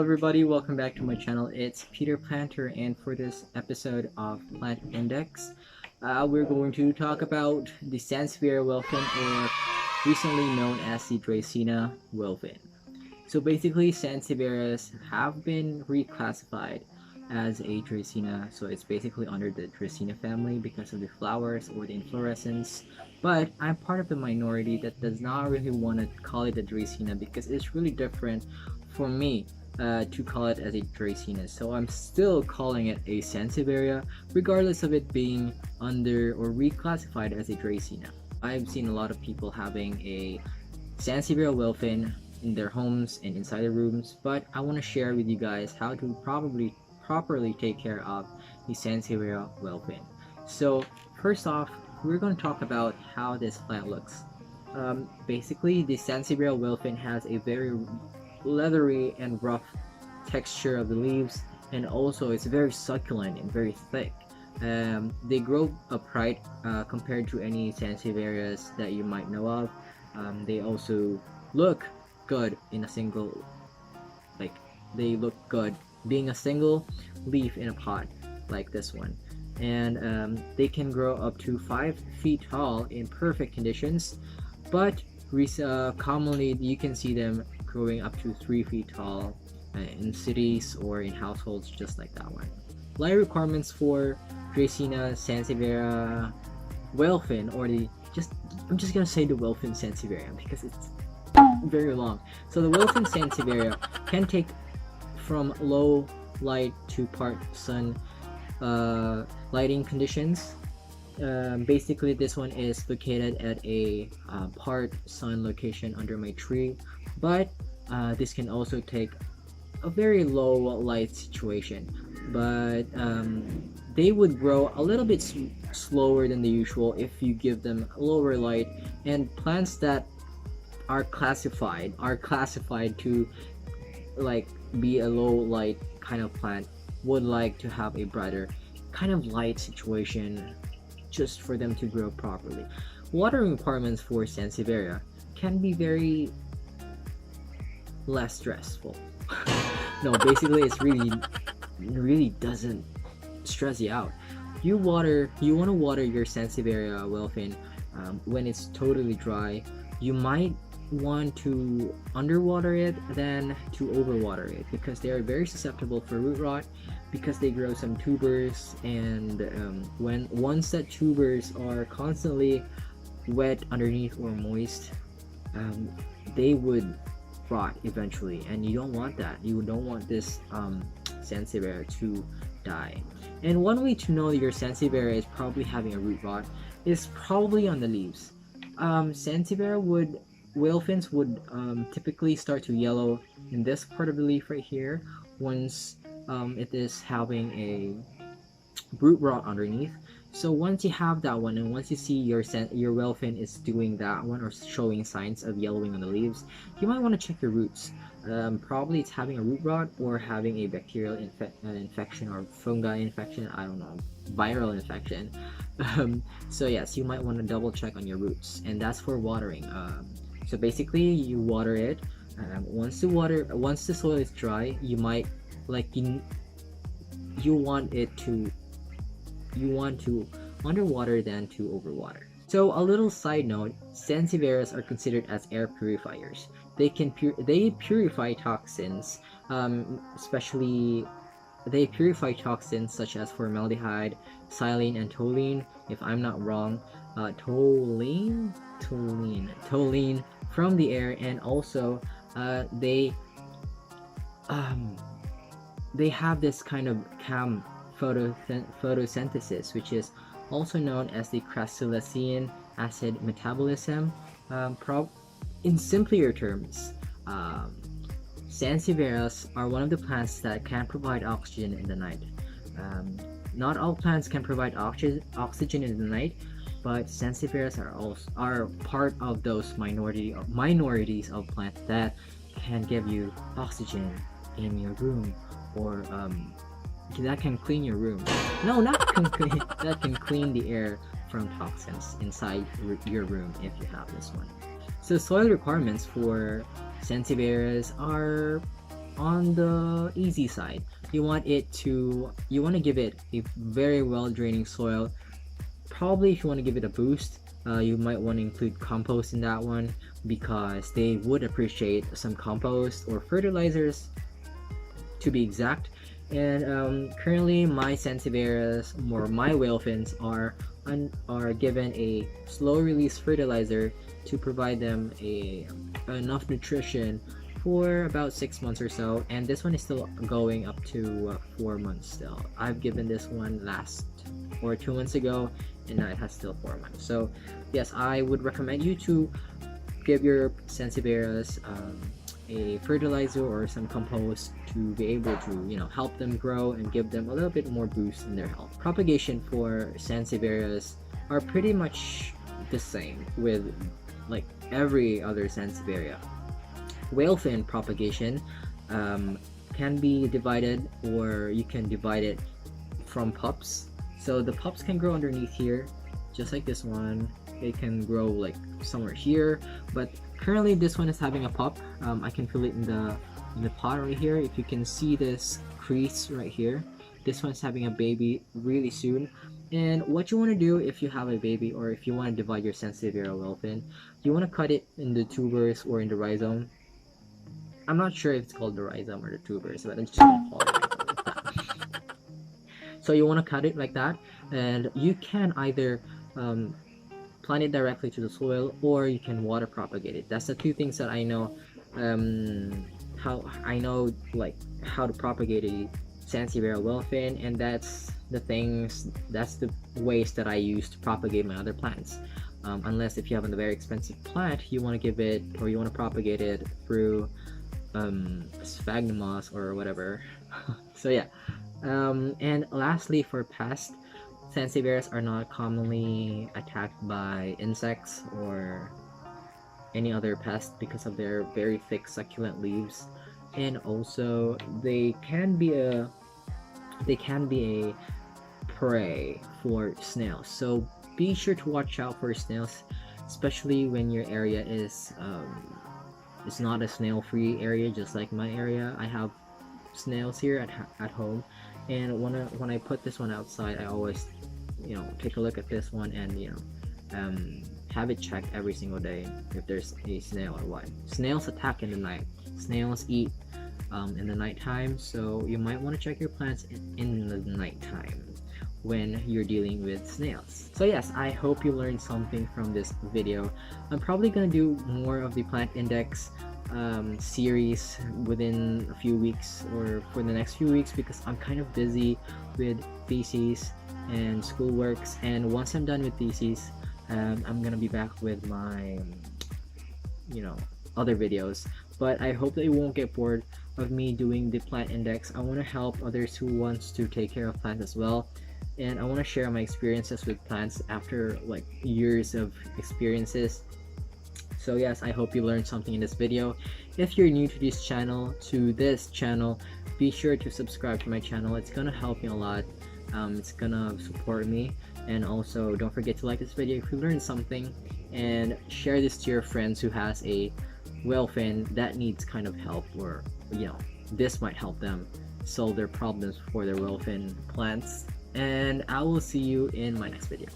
everybody, welcome back to my channel. It's Peter Planter, and for this episode of Plant Index, we're going to talk about the Sanseveria wilfin, or recently known as the Dracaena wilfin. So basically, Sanseverias have been reclassified as a Dracaena, so it's basically under the Dracaena family because of the flowers or the inflorescence. But I'm part of the minority that does not really want to call it a Dracaena because it's really different for me to call it as a Dracaena. So I'm still calling it a Sanseveria, regardless of it being under or reclassified as a Dracaena. I've seen a lot of people having a Sanseveria wilfin in their homes and inside their rooms, but I want to share with you guys how to properly take care of the Sanseveria wilfin. So first off, we're going to talk about how this plant looks. Basically, the Sanseveria wilfin has a very leathery and rough texture of the leaves, and also it's very succulent and very thick. They grow upright compared to any Sanseverias that you might know of. They also look good in a single, they look good being a single leaf in a pot like this one, and they can grow up to 5 feet tall in perfect conditions, but commonly you can see them growing up to 3 feet tall in cities or in households just like that one. Light requirements for Dracaena Sanseveria wilfin, or I'm just gonna say the wilfin Sanseveria because it's very long. So the wilfin Sanseveria can take from low light to part sun lighting conditions. Basically, this one is located at a part sun location under my tree, but this can also take a very low light situation, but they would grow a little bit slower than the usual if you give them lower light. And plants that are classified to be a low light kind of plant would like to have a brighter kind of light situation just for them to grow properly. Watering requirements for Sanseveria can be very less stressful. No, basically it really doesn't stress you out. You want to water your Sanseveria wilfin when it's totally dry. You might want to underwater it than to overwater it because they are very susceptible for root rot, because they grow some tubers, and once that tubers are constantly wet underneath or moist, they would rot eventually, and you don't want that. You don't want this Sanseveria to die. And one way to know your Sanseveria is probably having a root rot is probably on the leaves. Sanseveria wilfins would typically start to yellow in this part of the leaf right here once it is having a root rot underneath. So once you have that one, and once you see your wilfin is doing that one or showing signs of yellowing on the leaves, you might want to check your roots. Probably it's having a root rot or having a bacterial infection or fungi infection, I don't know, viral infection. So yes, you might want to double check on your roots, and that's for watering. So basically, you water it. Once the soil is dry, you might you want to underwater than to overwater. So a little side note: Sanseverias are considered as air purifiers. They purify toxins, especially they purify toxins such as formaldehyde, xylene, and toluene. If I'm not wrong, toluene from the air, and also they have this kind of CAM photosynthesis, which is also known as the crassulacean acid metabolism. In simpler terms, Sanseverias are one of the plants that can provide oxygen in the night. Not all plants can provide oxygen in the night, but Sanseverias are part of those minorities of plants that can give you oxygen in your room, or that can clean your room. No, not clean. That can clean the air from toxins inside your room if you have this one. So soil requirements for Sanseverias are on the easy side. You want to give it a very well draining soil. Probably if you want to give it a boost, you might want to include compost in that one, because they would appreciate some compost or fertilizers to be exact. And currently my sanseverias or my whale fins are given a slow release fertilizer to provide them enough nutrition for about 6 months or so, and this one is still going up to 4 months still. I've given this one last or 2 months ago, and now it has still 4 months. So yes, I would recommend you to give your sanseverias a fertilizer or some compost to be able to, you know, help them grow and give them a little bit more boost in their health. Propagation for sanseverias are pretty much the same with like every other sanseveria. Whalefin propagation can be divided, or you can divide it from pups. So the pups can grow underneath here, just like this one. It can grow like somewhere here, but currently this one is having a pup. I can feel it in the pot right here. If you can see this crease right here, this one's having a baby really soon. And what you want to do if you have a baby, or if you want to divide your Sanseveria whalefin, you want to cut it in the tubers or in the rhizome. I'm not sure if it's called the rhizome or the tubers, but I'm just gonna call it like that. So you want to cut it like that, and you can either plant it directly to the soil, or you can water propagate it. That's the two things that I know. How I know like how to propagate a Sanseveria whalefin, and that's the ways that I use to propagate my other plants. Unless if you have a very expensive plant, you want to give it, or you want to propagate it through sphagnum moss or whatever. So yeah, and lastly, for pests, sanseverias are not commonly attacked by insects or any other pest because of their very thick succulent leaves, and also they can be a prey for snails. So be sure to watch out for snails, especially when your area is it's not a snail-free area, just like my area. I have snails here at home, and when I put this one outside, I always, you know, take a look at this one and, you know, have it checked every single day if there's a snail or what. Snails attack in the night. Snails eat in the nighttime, so you might want to check your plants in the nighttime when you're dealing with snails. So yes, I hope you learned something from this video. I'm probably gonna do more of the plant index series within a few weeks, or for the next few weeks, because I'm kind of busy with theses and schoolworks, and once I'm done with theses, I'm gonna be back with my, you know, other videos. But I hope that you won't get bored of me doing the plant index. I want to help others who wants to take care of plants as well, and I want to share my experiences with plants after like years of experiences. So yes, I hope you learned something in this video. If you're new to this channel, be sure to subscribe to my channel. It's gonna help me a lot. It's gonna support me, and also don't forget to like this video if you learned something, and share this to your friends who has a whalefin that needs kind of help, or, you know, this might help them solve their problems for their whalefin plants. And I will see you in my next video.